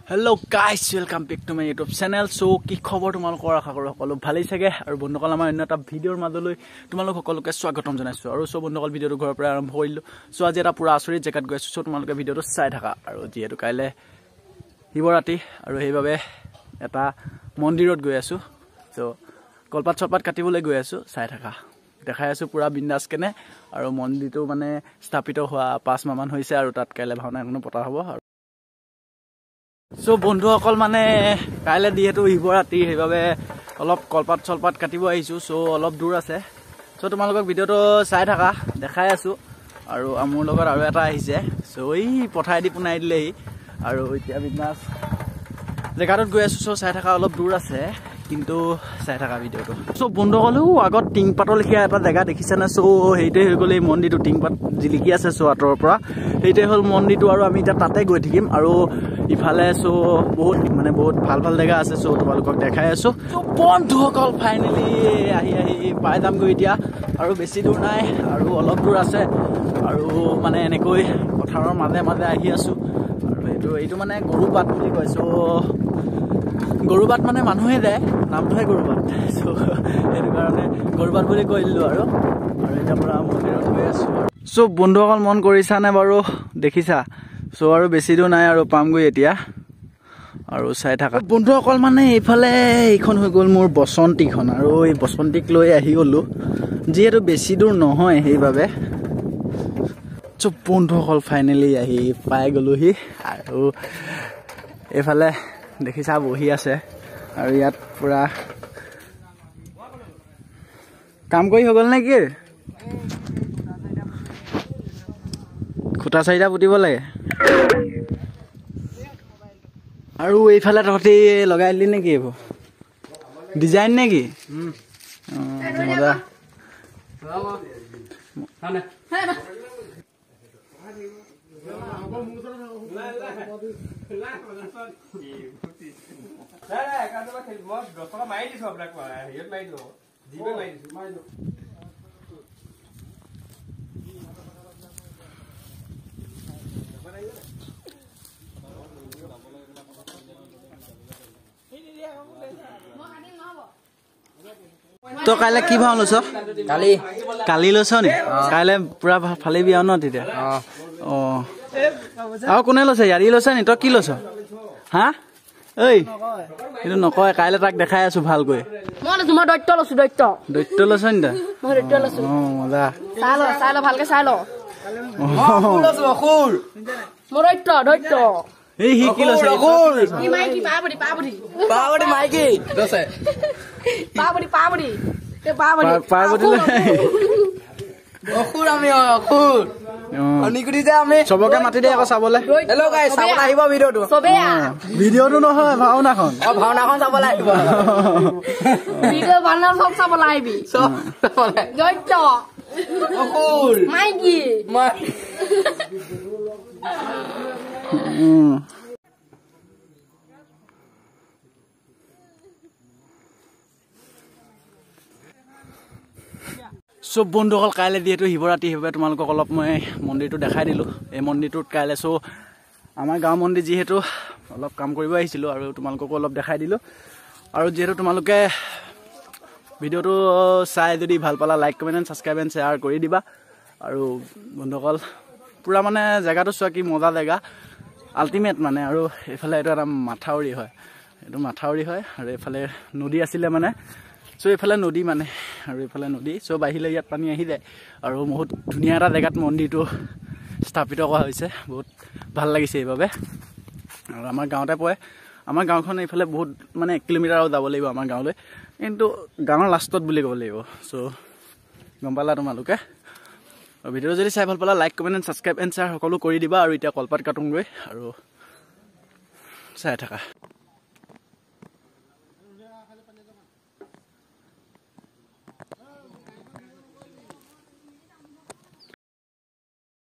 Hello guys, welcome back to my YouTube channel. So কি খবৰ তোমালোকৰ আশা কৰো সকলো ভালেই থাকে আৰু বন্ধুসকল আমাৰ অন্য এটা ভিডিওৰ মাজলৈ তোমালোক সকলোকে স্বাগতম জনাইছো আৰু সো বন্ধুসকল ভিডিওটো ঘৰৰ পৰা আৰম্ভ কৰিলো সো আজি এটা পুৰা আচৰিত জেগাত গৈছো সো তোমালোকে ভিডিওটো চাই থাকা আৰু যেহেতু কাইলে শিৱৰাত্ৰি আৰু সেইভাবে এটা মন্দিৰত গৈ আছো সো কলপাত চলপাত কাটিবলৈ গৈ আছো চাই থাকা দেখাই আছো পুৰা বিন্দাস কেনে আৰু মন্দিৰটো মানে স্থাপিত হোৱা 5 মাহ মান হৈছে আৰু তাত কাইলে ভাওনা এখন পতা হ'ব So বন্ধুসকল মানে কাইলে দিহেতু শিৱৰাত্ৰি সেইভাবে অলপ কলপাত চলপাত কাটিব আহিছো সো অলপ দূৰ আছে সো তোমালোকক ভিডিওটো চাই থাকা দেখাই আছো আৰু মোৰ লগত আৰু এটা আহিছে সো এই পঠাই দি পুনাই দিলেহি আৰু এতিয়া বিন্দাস জেগাটোত গৈ আছো সো চাই থাকা অলপ দূৰ আছে কিন্তু চাই থাকা ভিডিওটো সো বন্ধুসকল আগত টিংপাতৰ লিখা এটা জেগা দেখিছে না সো হেইতে হৈ গলে মন্দিৰটো টিংপাত জিলিকি আছে সো আতৰ পৰা হেইতে হল মন্দিৰটো আৰু আমি তাতে গৈ থাকিম আৰু ইফালে সো বহুত ভাল ভাল জেগা আছে সো তোমালোকক দেখাই আছো সো বন্ধুসকল ফাইনালি আহি পাই যাম গৈ এতিয়া আৰু বেছি দূৰ নাই আৰু অলপ দূৰ আছে আৰু মানে এনেকৈ পথাৰৰ মাজে মাজে আহি আছো আৰু এইটো মানে গৰুপাত বুলি কয় সো গৰুবাত মানে মানুহে যায় নামটোহে গৰুবাত সো এটো কাৰণে গৰুবাত বুলি কৈলো আৰু এটা পুৰা মন্দিৰত গৈ আছো সো বন্ধুসকল মন কৰিছা নে বাৰু দেখিছা সো আৰু বেছি দূৰ নাই আৰু পামগৈ এতিয়া আৰু চাই থাকা বন্ধুসকল মানে ইফালে এইখন হৈ গ'ল মোৰ বসন্তীখন আৰু এই বসন্তীক লৈ আহি গলো যেহেতু বেছি দূৰ নহয় সেইভাবে সো বন্ধুসকল ফাইনালি আহি পাই গলোহি আৰু এফালে দেখিছা বহি আছে আৰু ইয়াত পুৰা কাম কৰি হৈ গ'ল নেকি খুঁটা চাৰিটা পুতিব লাগে আৰু এইফালে তহঁতি লগাই দিলি নেকি এইবোৰ ডিজাইন নেকি মজা তো কাইলে কি ভাও লৈছ কালি লৈছ নি কাইলে পুৰা ফালি বিয়া ন তেতিয়া অ আৰু কোনে লৈছে ইয়াৰি লৈছে নি তই কি লৈছ হা ঐ এইটো নকয় কাইলে তাক দেখাই আছো ভালকৈ মই দৈত্য লৈছ নি অ মজা চাই ল ভালকে চাই ল মই দৈত্য এই হি কি লৈছে মাইকি পাবৰি মাইকি লৈছে পাবৰি অখুৰ আমি অখুৰ অনিকুৰি যে আমি সবকে মাতি দে আকৌ চাবলে হেল্ল গাইস চাবলে আহিব ভিডিওটো ভিডিওটো নহয় ভাওনাখন ভাওনাখন চাবলে আহিব ভিডিও ভাওনা সব চাবলে আহিবি সব চাবলে দৈত্য অখুৰ মাইকি সব বন্ধুসকল কাইলে যেহেতু শিৱৰাত্ৰি সেইবাবে তোমালোকক অলপ মই মন্দিৰটো দেখাই দিলো এই মন্দিৰটোত কাইলে সো আমাৰ গাঁও মন্দিৰ যেহেতু অলপ কাম কৰিব আহিছিলো আৰু তোমালোককো অলপ দেখাই দিলো আৰু যেহেতু তোমালোকে ভিডিওটো চাই যদি ভাল পালা like comment and subscribe and share কৰি দিবা আৰু বন্ধুসকল পুৰা মানে জেগাটো চোৱা কি মজা জেগা আল্টিমেট মানে আৰু এফালে এটা মাথাউৰি হয় এইটো মাথাউৰি হয় আৰু এফালে নদী আছিলে মানে সো এফালে নদী মানে আৰু এফালে নদী সব আহিলে ইয়াত পানী আহি যায় আৰু বহুত ধুনীয়া এটা জেগাত মন্দিৰটো স্থাপিত কৰা হৈছে বহুত ভাল লাগিছে এইভাবে আৰু আমাৰ গাঁৱতে পৰে আমাৰ গাঁওখন এইফালে বহুত মানে 1 কিলোমিটাৰ যাব লাগিব আমাৰ গাঁৱলৈ কিন্তু গাঁৱৰ লাষ্টত বুলি ক'ব লাগিব সো গম পালা তোমালোকে আৰু ভিডিওটো যদি চাই ভাল পালা like comment and subscribe and share সকলো কৰি দিবা আৰু এতিয়া কলপাত কাটোংগৈ আৰু চাই থাকা